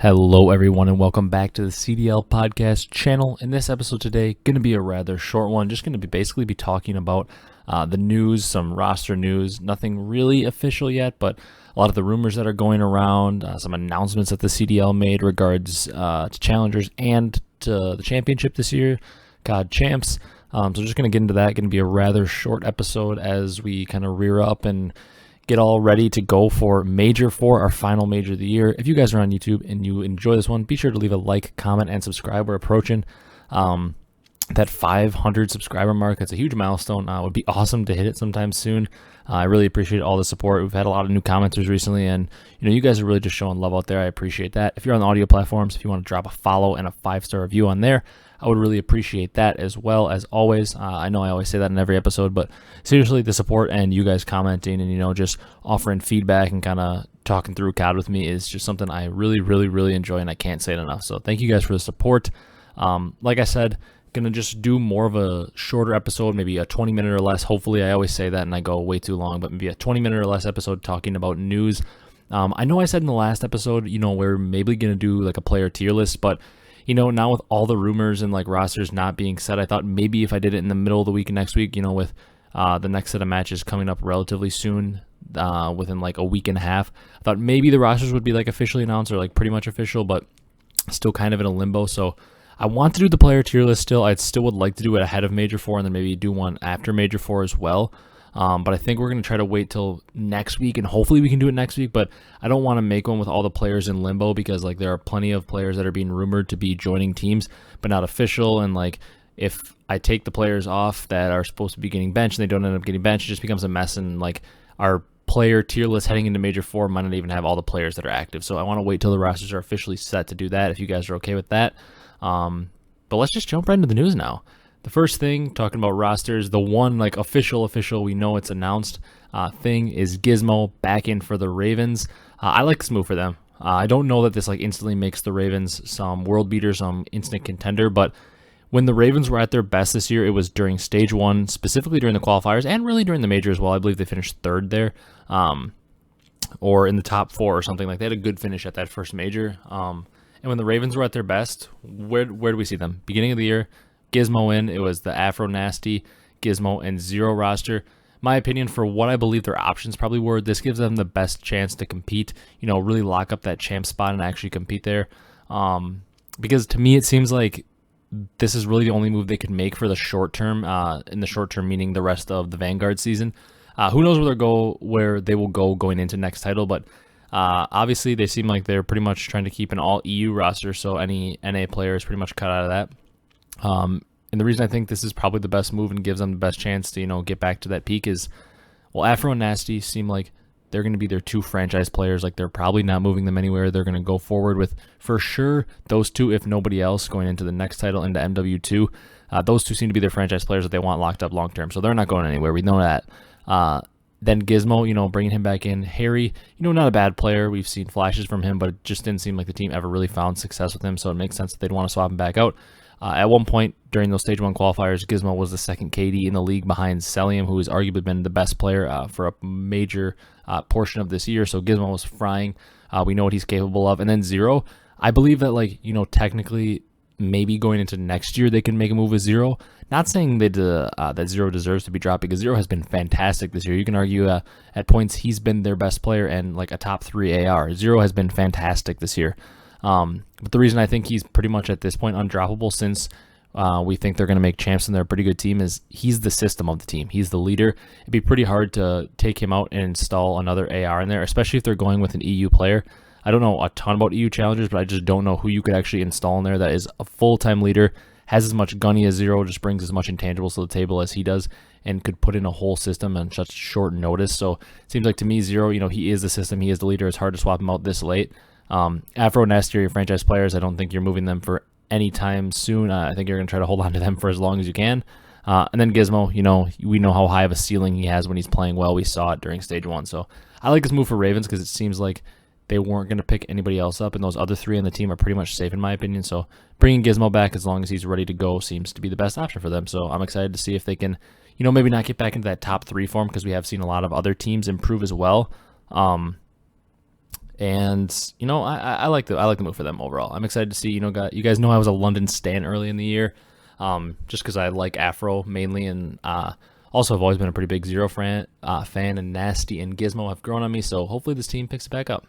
Hello everyone and welcome back to the CDL podcast channel. In this episode today, going to be a rather short one, just going to be basically talking about the news, some roster news, nothing really official yet, but a lot of the rumors that are going around, some announcements that the CDL made regards to challengers and to the championship this year, COD champs. So just going to get into that, going to be a rather short episode as we kind of rear up and get all ready to go for Major 4, our final major of the year. If you guys are on YouTube and you enjoy this one, be sure to leave a like, comment, and subscribe. We're approaching that 500 subscriber mark. It's a huge milestone. It would be awesome to hit it sometime soon. I really appreciate all the support. We've had a lot of new commenters recently, and you guys are really just showing love out there. I appreciate that. If you're on the audio platforms, if you want to drop a follow and a 5-star review on there, I would really appreciate that as well. As always, I know I always say that in every episode, but seriously, the support and you guys commenting and just offering feedback and kind of talking through COD with me is just something I really enjoy, and I can't say it enough. So thank you guys for the support. Like I said, gonna just do more of a shorter episode, maybe a 20-minute or less. Hopefully, I always say that and I go way too long, but maybe a 20-minute or less episode talking about news. I know I said in the last episode, we're maybe gonna do like a player tier list, but now with all the rumors and like rosters not being set, I thought maybe if I did it in the middle of the week next week, with the next set of matches coming up relatively soon, within like a week and a half, I thought maybe the rosters would be like officially announced or like pretty much official, but still kind of in a limbo. So I want to do the player tier list still. I still would like to do it ahead of Major 4 and then maybe do one after Major 4 as well. But I think we're going to try to wait till next week, and hopefully we can do it next week, but I don't want to make one with all the players in limbo because like there are plenty of players that are being rumored to be joining teams, but not official. And like if I take the players off that are supposed to be getting benched and they don't end up getting benched, it just becomes a mess, and like our player tier list heading into Major 4 might not even have all the players that are active. So I want to wait till the rosters are officially set to do that, if you guys are okay with that. But let's just jump right into the news now. The first thing, talking about rosters, the one like official, we know it's announced thing is Gizmo back in for the Ravens. I like this move for them. I don't know that this like instantly makes the Ravens some world beater, some instant contender, but when the Ravens were at their best this year, it was during stage 1, specifically during the qualifiers and really during the major as well. I believe they finished 3rd there, or in the top 4 or something. Like they had a good finish at that first major. And when the Ravens were at their best, where do we see them? Beginning of the year, Gizmo in. It was the Afro Nasty, Gizmo, and Zero roster. My opinion, for what I believe their options probably were, this gives them the best chance to compete, really lock up that champ spot and actually compete there. Because to me, it seems like this is really the only move they could make for the short term, in the short term, meaning the rest of the Vanguard season. Who knows where they will go going into next title, but obviously they seem like they're pretty much trying to keep an all EU roster, so any NA player is pretty much cut out of that. And the reason I think this is probably the best move and gives them the best chance to, get back to that peak is, well, Afro and Nasty seem like they're going to be their 2 franchise players. Like they're probably not moving them anywhere. They're going to go forward with, for sure, those 2, if nobody else, going into the next title, into MW2. Those 2 seem to be their franchise players that they want locked up long term. So they're not going anywhere. We know that. Then Gizmo, bringing him back in. Harry, not a bad player. We've seen flashes from him, but it just didn't seem like the team ever really found success with him. So it makes sense that they'd want to swap him back out. At one point during those Stage 1 qualifiers, Gizmo was the 2nd KD in the league behind Cellium, who has arguably been the best player for a major portion of this year. So Gizmo was frying. We know what he's capable of. And then Zero, I believe that, technically, maybe going into next year, they can make a move with Zero. Not saying that Zero deserves to be dropped, because Zero has been fantastic this year. You can argue at points he's been their best player and like a top 3 AR. Zero has been fantastic this year. But the reason I think he's pretty much at this point undroppable, since we think they're going to make champs and they're a pretty good team, is he's the system of the team. He's the leader. It'd be pretty hard to take him out and install another AR in there, especially if they're going with an EU player. I don't know a ton about EU challengers, but I just don't know who you could actually install in there that is a full-time leader, has as much gunny as Zero, just brings as much intangibles to the table as he does, and could put in a whole system on such short notice. So it seems like to me, Zero, he is the system, he is the leader. It's hard to swap him out this late. Afro and Nasty are your franchise players. I don't think you're moving them for any time soon. I think you're going to try to hold on to them for as long as you can. And then Gizmo, we know how high of a ceiling he has when he's playing well. We saw it during Stage 1. So I like this move for Ravens because it seems like they weren't going to pick anybody else up, and those other 3 on the team are pretty much safe in my opinion. So bringing Gizmo back as long as he's ready to go seems to be the best option for them. So I'm excited to see if they can, maybe not get back into that top 3 form, because we have seen a lot of other teams improve as well. And I like the move for them overall. I'm excited to see. You guys know I was a London stan early in the year, just because I like Afro mainly, and also I've always been a pretty big Zero fan, and Nasty and Gizmo have grown on me. So hopefully this team picks it back up.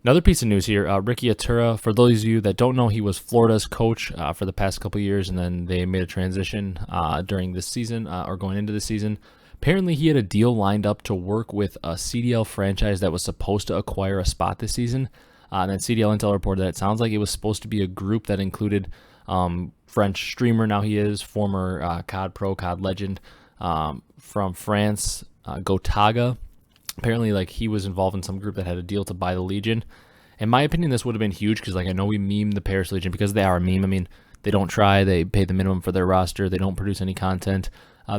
Another piece of news here, Ricky Atura, for those of you that don't know, he was Florida's coach for the past couple years, and then they made a transition during this season, or going into the season. Apparently, he had a deal lined up to work with a CDL franchise that was supposed to acquire a spot this season. And then CDL Intel reported that it sounds like it was supposed to be a group that included French streamer, now he is, former COD Pro, COD legend from France, Gotaga. Apparently, like, he was involved in some group that had a deal to buy the Legion. In my opinion, this would have been huge because, like, I know we meme the Paris Legion because they are a meme. I mean, they don't try. They pay the minimum for their roster. They don't produce any content.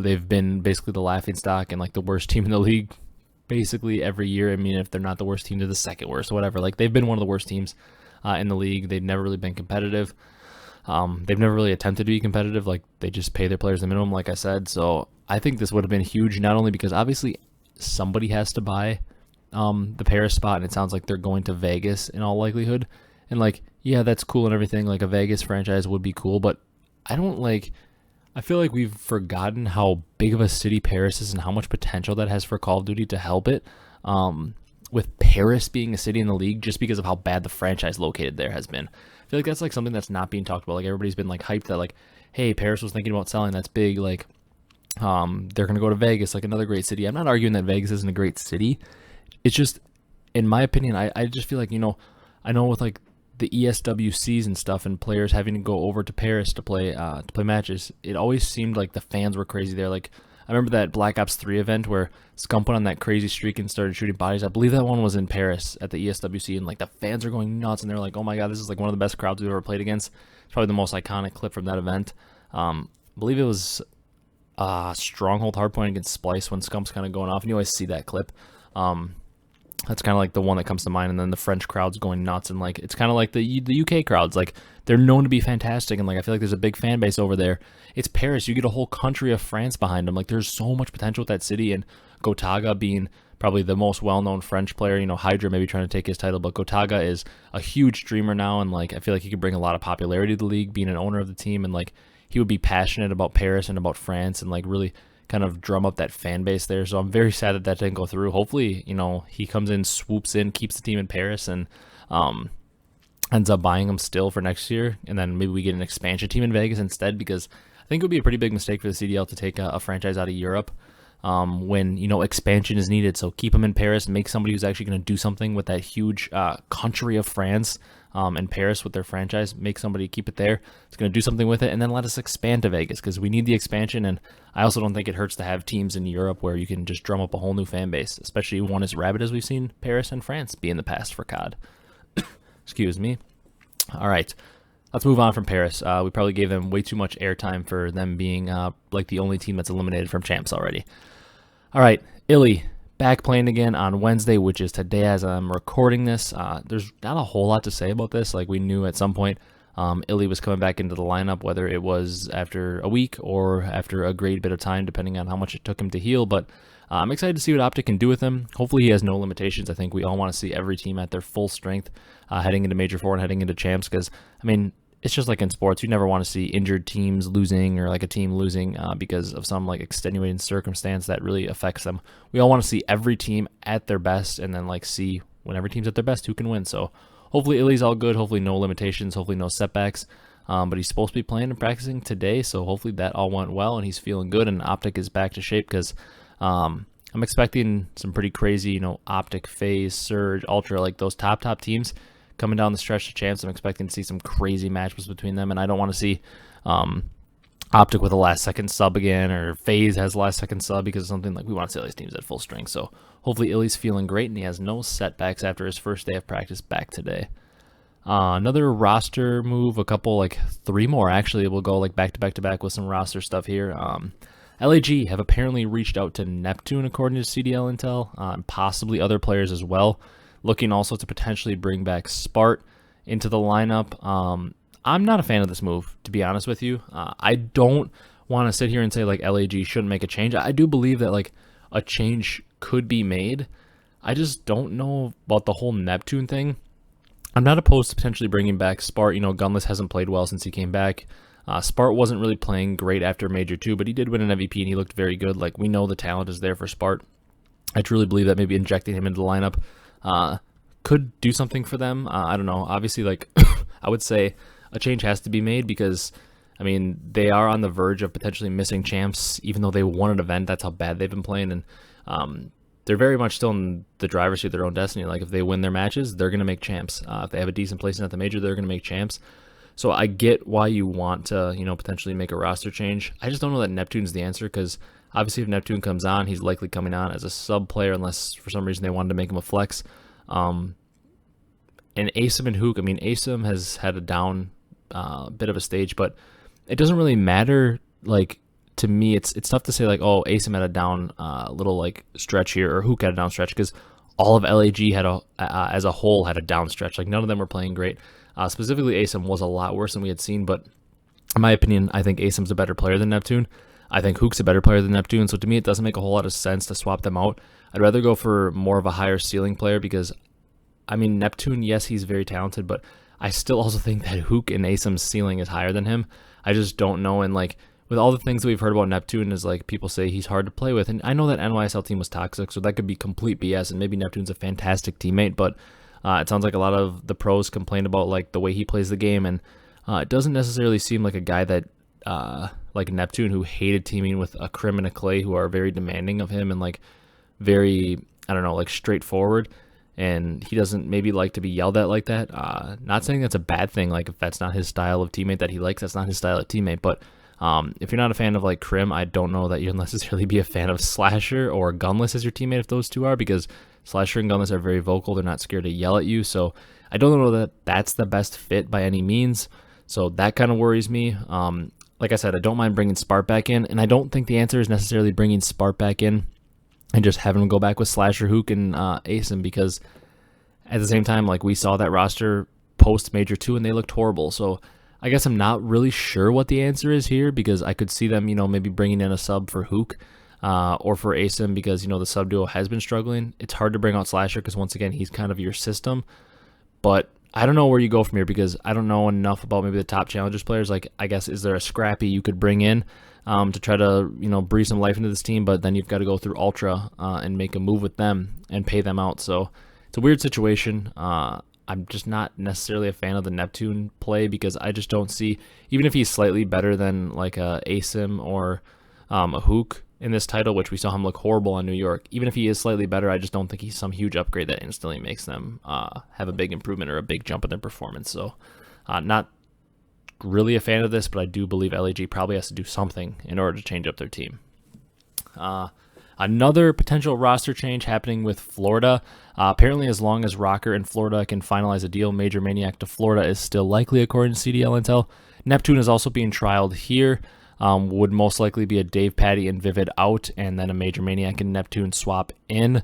They've been basically the laughingstock and, like, the worst team in the league basically every year. I mean, if they're not the worst team, they're the second worst, whatever. Like, they've been one of the worst teams in the league. They've never really been competitive. They've never really attempted to be competitive. Like, they just pay their players the minimum, like I said. So I think this would have been huge, not only because obviously somebody has to buy the Paris spot, and it sounds like they're going to Vegas in all likelihood. And, like, yeah, that's cool and everything. Like, a Vegas franchise would be cool, but I feel like we've forgotten how big of a city Paris is and how much potential that has for Call of Duty to help it. With Paris being a city in the league, just because of how bad the franchise located there has been. I feel like that's like something that's not being talked about. Like, everybody's been like hyped that, like, hey, Paris was thinking about selling. That's big. Like, they're going to go to Vegas, like another great city. I'm not arguing that Vegas isn't a great city. It's just, in my opinion, I just feel like, I know with like the ESWCs and stuff and players having to go over to Paris to play matches, it always seemed like the fans were crazy there. Like, I remember that Black Ops 3 event where Scump went on that crazy streak and started shooting bodies. I believe that one was in Paris at the ESWC, and like the fans are going nuts, and they're like, oh my god, this is like one of the best crowds we've ever played against. It's probably the most iconic clip from that event. I believe it was Stronghold Hardpoint against Splice when Scump's kind of going off, and you always see that clip. That's kind of like the one that comes to mind, and then the French crowd's going nuts, and like it's kind of like the UK crowds, like they're known to be fantastic, and like I feel like there's a big fan base over there. It's Paris, you get a whole country of France behind them. Like, there's so much potential with that city, and Gotaga being probably the most well-known French player, Hydra maybe trying to take his title, but Gotaga is a huge streamer now, and like I feel like he could bring a lot of popularity to the league, being an owner of the team, and like he would be passionate about Paris and about France, and like really kind of drum up that fan base there. So I'm very sad that didn't go through. Hopefully, he comes in, swoops in, keeps the team in Paris, and ends up buying them still for next year. And then maybe we get an expansion team in Vegas instead, because I think it would be a pretty big mistake for the CDL to take a franchise out of Europe when, expansion is needed. So keep them in Paris, make somebody who's actually going to do something with that huge country of France and Paris with their franchise. Make somebody keep it there. It's going to do something with it, and then let us expand to Vegas, because we need the expansion. And I also don't think it hurts to have teams in Europe where you can just drum up a whole new fan base, especially one as rabid as we've seen Paris and France be in the past for COD. Excuse me. All right, let's move on from Paris. We probably gave them way too much airtime for them being like the only team that's eliminated from champs already. All right, iLLeY back playing again on Wednesday, which is today as I'm recording this. There's not a whole lot to say about this. Like, we knew at some point iLLeY was coming back into the lineup, whether it was after a week or after a great bit of time, depending on how much it took him to heal. But I'm excited to see what OpTic can do with him. Hopefully he has no limitations. I think we all want to see every team at their full strength heading into Major 4 and heading into champs, because, I mean, it's just like in sports. You never want to see injured teams losing, or like a team losing because of some like extenuating circumstance that really affects them. We all want to see every team at their best, and then like see when every team's at their best who can win. So hopefully iLLeY's all good. Hopefully no limitations. Hopefully no setbacks. But he's supposed to be playing and practicing today, so hopefully that all went well and he's feeling good, and OpTic is back to shape, because I'm expecting some pretty crazy, OpTic, Faze, Surge, Ultra, like those top teams coming down the stretch to champs. I'm expecting to see some crazy matchups between them, and I don't want to see OpTic with a last-second sub again, or Faze has last-second sub, because of something. Like, we want to see all these teams at full strength. So hopefully iLLeY's feeling great, and he has no setbacks after his first day of practice back today. Another roster move, a couple, like 3 more actually. We'll go like back to back with some roster stuff here. LAG have apparently reached out to Neptune, according to CDL Intel, and possibly other players as well, looking also to potentially bring back Spart into the lineup. I'm not a fan of this move, to be honest with you. I don't want to sit here and say like LAG shouldn't make a change. I do believe that like a change could be made. I just don't know about the whole Neptune thing. I'm not opposed to potentially bringing back Spart. Gunless hasn't played well since he came back. Spart wasn't really playing great after Major 2, but he did win an MVP and he looked very good. Like, we know the talent is there for Spart. I truly believe that maybe injecting him into the lineup could do something for them. I don't know. Obviously, like, I would say a change has to be made because, I mean, they are on the verge of potentially missing champs, even though they won an event. That's how bad they've been playing. And they're very much still in the driver's seat of their own destiny. Like, if they win their matches, they're going to make champs. If they have a decent placing at the major, they're going to make champs. So I get why you want to, potentially make a roster change. I just don't know that Neptune's the answer because obviously if Neptune comes on, he's likely coming on as a sub player unless for some reason they wanted to make him a flex. And Asim and Hook, I mean, Asim has had a down bit of a stage, but it doesn't really matter. Like, to me, it's tough to say like, oh, Asim had a down little like stretch here, or Hook had a down stretch, because all of LAG had as a whole had a down stretch. Like, none of them were playing great. Specifically, Asim was a lot worse than we had seen, but in my opinion, I think Asim's a better player than Neptune. I think Hook's a better player than Neptune, so to me, it doesn't make a whole lot of sense to swap them out. I'd rather go for more of a higher ceiling player because, I mean, Neptune, yes, he's very talented, but I still also think that Hook and Asim's ceiling is higher than him. I just don't know, and like, with all the things that we've heard about Neptune is like, people say he's hard to play with, and I know that NYSL team was toxic, so that could be complete BS, and maybe Neptune's a fantastic teammate, but it sounds like a lot of the pros complained about like the way he plays the game, and it doesn't necessarily seem like a guy that like Neptune, who hated teaming with a Crim and a Clay, who are very demanding of him and like very, I don't know, like straightforward, and he doesn't maybe like to be yelled at like that. Not saying that's a bad thing, like if that's not his style of teammate that he likes, that's not his style of teammate, but if you're not a fan of like Crim, I don't know that you'll necessarily be a fan of Slasher or Gunless as your teammate if those two are, because Slasher and Gunless are very vocal. They're not scared to yell at you, so I don't know that that's the best fit by any means, so that kind of worries me. Like I said, I don't mind bringing Spart back in, and I don't think the answer is necessarily bringing Spart back in and just having him go back with Slasher, Hook, and Asim, because at the same time, like, we saw that roster post Major 2 and they looked horrible. So I guess I'm not really sure what the answer is here, because I could see them, maybe bringing in a sub for Hook or for Asim, because, the sub duo has been struggling. It's hard to bring out Slasher because, once again, he's kind of your system. But I don't know where you go from here, because I don't know enough about maybe the top challengers players. Like, I guess, is there a Scrappy you could bring in to try to, breathe some life into this team, but then you've got to go through Ultra and make a move with them and pay them out. So it's a weird situation. I'm just not necessarily a fan of the Neptune play, because I just don't see, even if he's slightly better than like a Asim or a Hook in this title, which we saw him look horrible on New York, even if he is slightly better, I just don't think he's some huge upgrade that instantly makes them have a big improvement or a big jump in their performance. So not really a fan of this, but I do believe LAG probably has to do something in order to change up their team. Another potential roster change happening with Florida. Apparently, as long as Rocker and Florida can finalize a deal, Major Maniac to Florida is still likely, according to CDL Intel. Neptune is also being trialed here. Would most likely be a Dave Patty and Vivid out, and then a Major Maniac and Neptune swap in.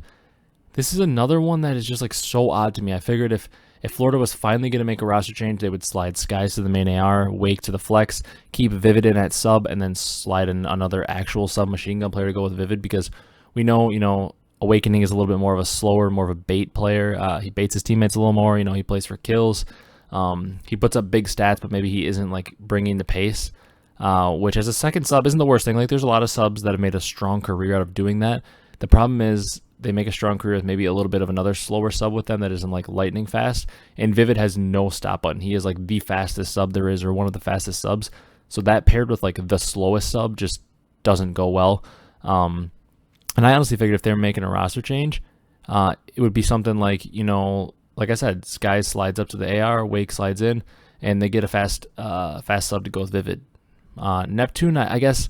This is another one that is just like so odd to me. I figured if Florida was finally going to make a roster change, they would slide Skies to the main AR, Wake to the flex, keep Vivid in at sub, and then slide in another actual sub machine gun player to go with Vivid, because we know, Awakening is a little bit more of a slower, more of a bait player. He baits his teammates a little more. He plays for kills. He puts up big stats, but maybe he isn't like bringing the pace, which as a second sub isn't the worst thing. Like, there's a lot of subs that have made a strong career out of doing that. The problem is they make a strong career with maybe a little bit of another slower sub with them that isn't like lightning fast. And Vivid has no stop button. He is like the fastest sub there is, or one of the fastest subs. So that paired with like the slowest sub just doesn't go well. And I honestly figured if they're making a roster change, it would be something like, like I said, Skies slides up to the AR, Wake slides in, and they get a fast sub to go with Vivid. Neptune, I guess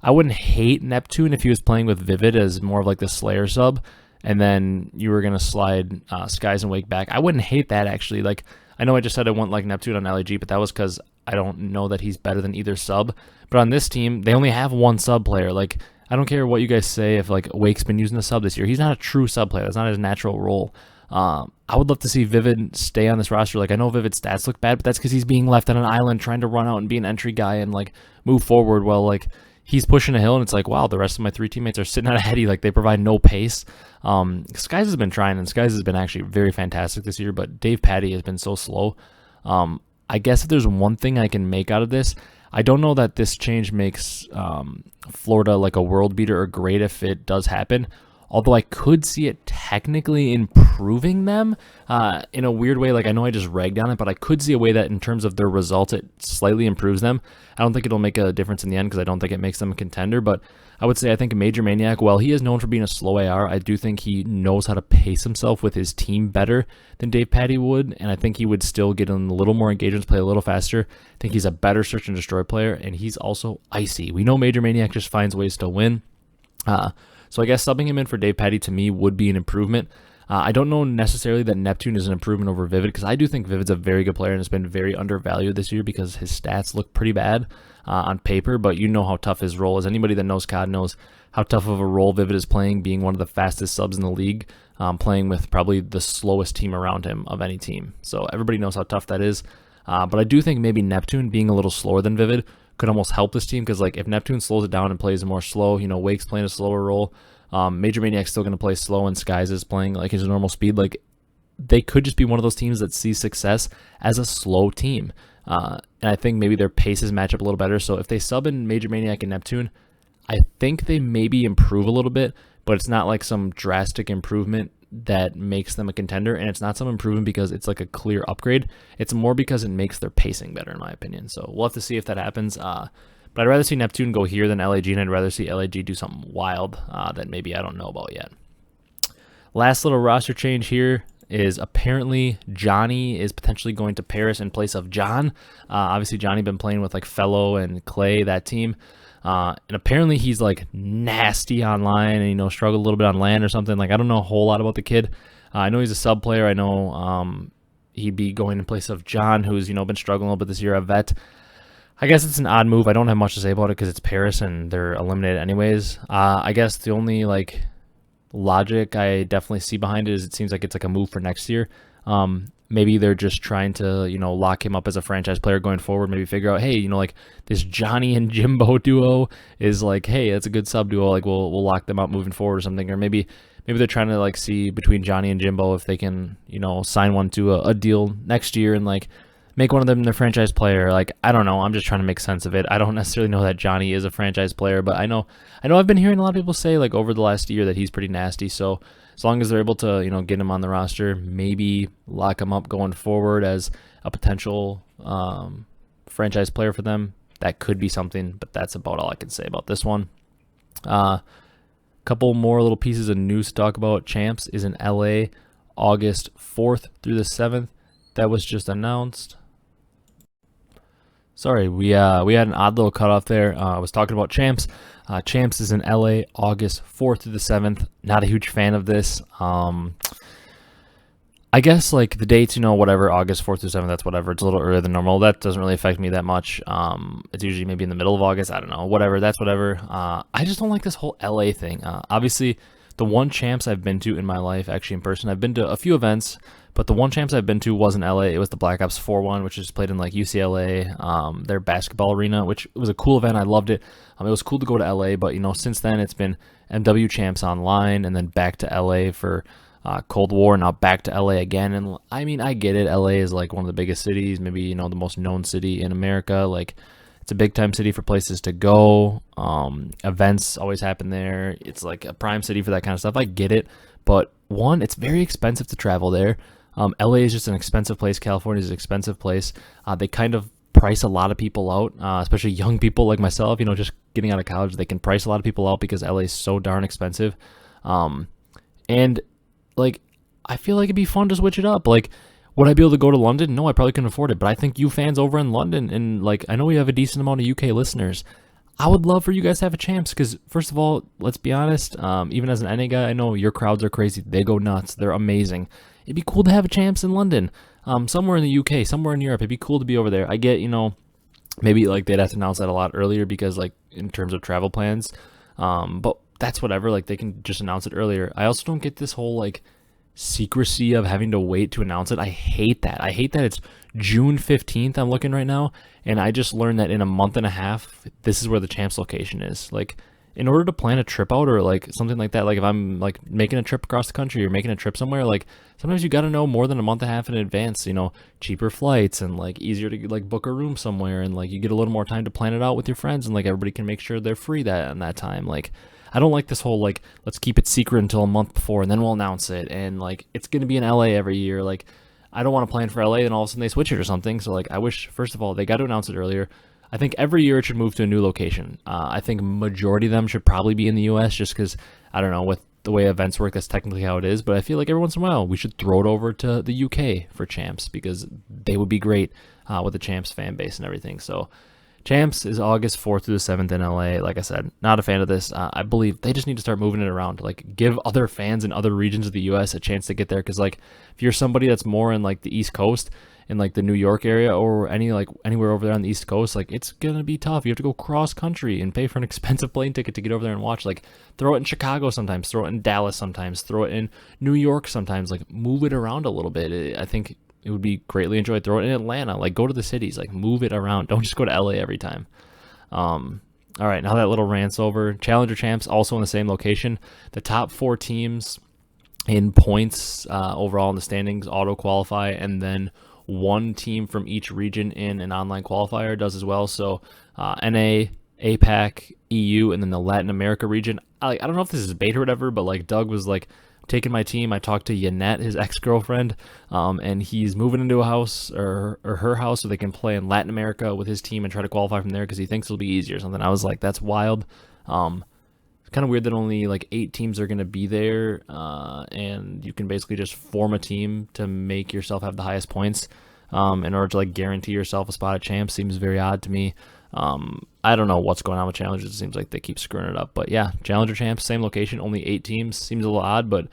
I wouldn't hate Neptune if he was playing with Vivid as more of like the Slayer sub, and then you were going to slide Skies and Wake back. I wouldn't hate that, actually. Like, I know I just said I wouldn't like Neptune on LAG, but that was because I don't know that he's better than either sub. But on this team, they only have one sub player. Like, I don't care what you guys say if like Wake's been using a sub this year. He's not a true sub player. That's not his natural role. I would love to see Vivid stay on this roster. Like, I know Vivid's stats look bad, but that's because he's being left on an island trying to run out and be an entry guy and like move forward. Well, like, he's pushing a hill, and it's like, wow, the rest of my 3 teammates are sitting at a heady. Like, they provide no pace. Skies has been trying, and Skies has been actually very fantastic this year, but Dave Patty has been so slow. I guess if there's one thing I can make out of this, I don't know that this change makes Florida like a world beater or great if it does happen, although I could see it technically improving them in a weird way. Like, I know I just ragged on it, but I could see a way that in terms of their results, it slightly improves them. I don't think it'll make a difference in the end because I don't think it makes them a contender, but I would say I think Major Maniac, while he is known for being a slow AR, I do think he knows how to pace himself with his team better than Dave Patty would, and I think he would still get in a little more engagements, play a little faster. I think he's a better search and destroy player, and he's also icy. We know Major Maniac just finds ways to win. So I guess subbing him in for Dave Patty to me would be an improvement. I don't know necessarily that Neptune is an improvement over Vivid, because I do think Vivid's a very good player and has been very undervalued this year because his stats look pretty bad on paper, but you know how tough his role is. Anybody that knows COD knows how tough of a role Vivid is playing, being one of the fastest subs in the league, playing with probably the slowest team around him of any team. So everybody knows how tough that is. But I do think maybe Neptune being a little slower than Vivid could almost help this team, because like if Neptune slows it down and plays more slow, Wake's playing a slower role, Major Maniac's still going to play slow, and Skies is playing like his normal speed. Like, they could just be one of those teams that sees success as a slow team. And I think maybe their paces match up a little better. So if they sub in Major Maniac and Neptune, I think they maybe improve a little bit, but it's not like some drastic improvement that makes them a contender, and it's not some improvement because it's like a clear upgrade. It's more because it makes their pacing better, in my opinion. So we'll have to see if that happens. But I'd rather see Neptune go here than LAG, and I'd rather see LAG do something wild that maybe I don't know about yet. Last little roster change here is apparently Johnny is potentially going to Paris in place of John. Obviously, Johnny been playing with like Fellow and Clay, that team. And apparently he's like nasty online and, struggled a little bit on LAN or something. Like, I don't know a whole lot about the kid. I know he's a sub player. I know he'd be going in place of John, who's, been struggling a little bit this year, a vet. I guess it's an odd move. I don't have much to say about it because it's Paris and they're eliminated anyways. I guess the only logic I definitely see behind it is it seems like it's like a move for next year. Maybe they're just trying to, lock him up as a franchise player going forward. Maybe figure out, hey, this Johnny and Jimbo duo is like, hey, that's a good sub duo. Like, we'll lock them up moving forward or something. Or maybe they're trying to see between Johnny and Jimbo if they can, sign one to a deal next year and make one of them their franchise player. I don't know. I'm just trying to make sense of it. I don't necessarily know that Johnny is a franchise player, but I know I've been hearing a lot of people say over the last year that he's pretty nasty. So as long as they're able to, get him on the roster, maybe lock him up going forward as a potential franchise player for them, that could be something, but that's about all I can say about this one. Couple more little pieces of news to talk about. Champs is in LA August 4th through the 7th. That was just announced. Sorry, we had an odd little cutoff there. I was talking about Champs. Champs is in LA August 4th through the 7th. Not a huge fan of this. I guess the dates, whatever, August 4th through 7th, that's whatever. It's a little earlier than normal. That doesn't really affect me that much. It's usually maybe in the middle of August. I don't know. Whatever, that's whatever. I just don't like this whole LA thing. Obviously, the one Champs I've been to in my life, actually in person, I've been to a few events, but the one Champs I've been to was in LA. It was the Black Ops 4 one, which is played in UCLA, their basketball arena, which was a cool event. I loved it. It was cool to go to LA, but since then it's been MW Champs online and then back to LA for Cold War, now back to LA again. And I mean, I get it. LA is one of the biggest cities, maybe the most known city in America. It's a big time city for places to go. Events always happen there. It's like a prime city for that kind of stuff. I get it, but one, it's very expensive to travel there. LA is just an expensive place. California is an expensive place. They kind of price a lot of people out, especially young people like myself, just getting out of college. They can price a lot of people out because LA is so darn expensive. And I feel like it'd be fun to switch it up. Would I be able to go to London? No, I probably couldn't afford it, but I think you fans over in London, and I know we have a decent amount of UK listeners. I would love for you guys to have a Champs because, first of all, let's be honest, even as an NA guy, I know your crowds are crazy. They go nuts. They're amazing. It'd be cool to have a Champs in London, somewhere in the UK, somewhere in Europe. It'd be cool to be over there. I get, maybe they'd have to announce that a lot earlier because in terms of travel plans, but that's whatever. They can just announce it earlier. I also don't get this whole secrecy of having to wait to announce it. I hate that. I hate that it's June 15th. I'm looking right now, and I just learned that in a month and a half, this is where the champs location is. Like, in order to plan a trip out or like something like that, like if I'm like making a trip across the country or making a trip somewhere, like sometimes you got to know more than a month and a half in advance, you know, cheaper flights and like easier to like book a room somewhere, and like you get a little more time to plan it out with your friends, and like everybody can make sure they're free that on that time. Like, I don't like this whole like, let's keep it secret until a month before and then we'll announce it, and like it's going to be in LA every year. Like, I don't want to plan for LA and all of a sudden they switch it or something. So like, I wish, first of all, they got to announce it earlier. I think every year it should move to a new location. I think majority of them should probably be in the US, just because, I don't know, with the way events work, that's technically how it is. But I feel like every once in a while we should throw it over to the UK for champs, because they would be great with the champs fan base and everything. So champs is August 4th through the 7th in LA. Like I said, not a fan of this. I believe they just need to start moving it around. Like, give other fans in other regions of the US a chance to get there. Because like, if you're somebody that's more in like the East Coast, in like the New York area or anywhere over there on the East Coast, like it's gonna be tough. You have to go cross country and pay for an expensive plane ticket to get over there and watch. Like, throw it in Chicago sometimes, throw it in Dallas sometimes, throw it in New York sometimes. Like, move it around a little bit. I think it would be greatly enjoyed. Throw it in Atlanta. Like, go to the cities. Like, move it around. Don't just go to LA every time. All right, now that little rant's over. Challenger champs also in the same location. The top 4 teams in points overall in the standings auto qualify, and then one team from each region in an online qualifier does as well. So NA, APAC, EU, and then the Latin America region. I don't know if this is bait or whatever, but like Doug was like taking my team. I talked to Yanette, his ex-girlfriend, and he's moving into a house or her house so they can play in Latin America with his team and try to qualify from there because he thinks it'll be easier or something. I was like, that's wild. It's kind of weird that only like 8 teams are going to be there, and you can basically just form a team to make yourself have the highest points in order to like guarantee yourself a spot at champs. Seems very odd to me. I don't know what's going on with challengers. It seems like they keep screwing it up. But yeah, challenger champs, same location, only 8 teams. Seems a little odd, but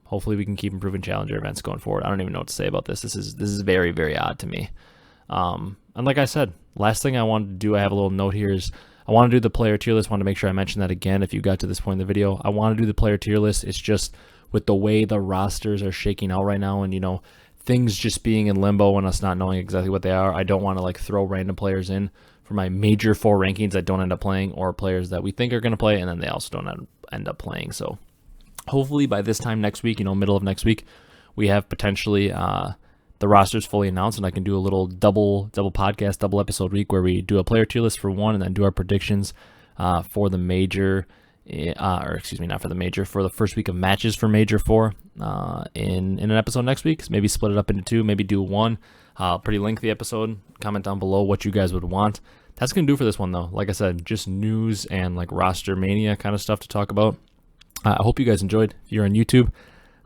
hopefully we can keep improving challenger events going forward. I don't even know what to say about this. This is very, very odd to me. And like I said, last thing I wanted to do, I have a little note here, is I want to do the player tier list. Want to make sure I mention that again if you got to this point in the video. I want to do the player tier list. It's just with the way the rosters are shaking out right now, and you know, things just being in limbo and us not knowing exactly what they are, I don't want to like throw random players in for my major 4 rankings that don't end up playing, or players that we think are going to play and then they also don't end up playing. So hopefully by this time next week, you know, middle of next week, we have potentially the roster's fully announced, and I can do a little double podcast, double episode week where we do a player tier list for one and then do our predictions for the major, or excuse me, not for the major, for the first week of matches for Major 4 in an episode next week. So maybe split it up into 2, maybe do one pretty lengthy episode. Comment down below what you guys would want. That's going to do for this one though. Like I said, just news and like roster mania kind of stuff to talk about. I hope you guys enjoyed. If you're on YouTube,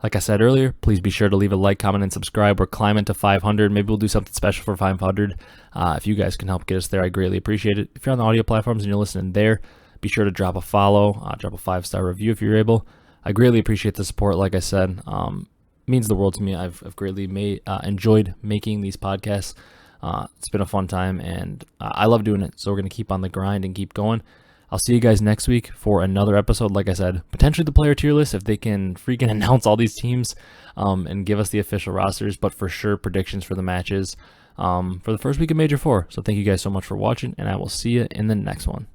like I said earlier, please be sure to leave a like, comment, and subscribe. We're climbing to 500. Maybe we'll do something special for 500. If you guys can help get us there, I greatly appreciate it. If you're on the audio platforms and you're listening there, be sure to drop a follow, drop a 5-star review if you're able. I greatly appreciate the support. Like I said, it means the world to me. I've greatly enjoyed making these podcasts. It's been a fun time, and I love doing it. So we're going to keep on the grind and keep going. I'll see you guys next week for another episode. Like I said, potentially the player tier list if they can freaking announce all these teams and give us the official rosters, but for sure predictions for the matches for the first week of Major 4. So thank you guys so much for watching, and I will see you in the next one.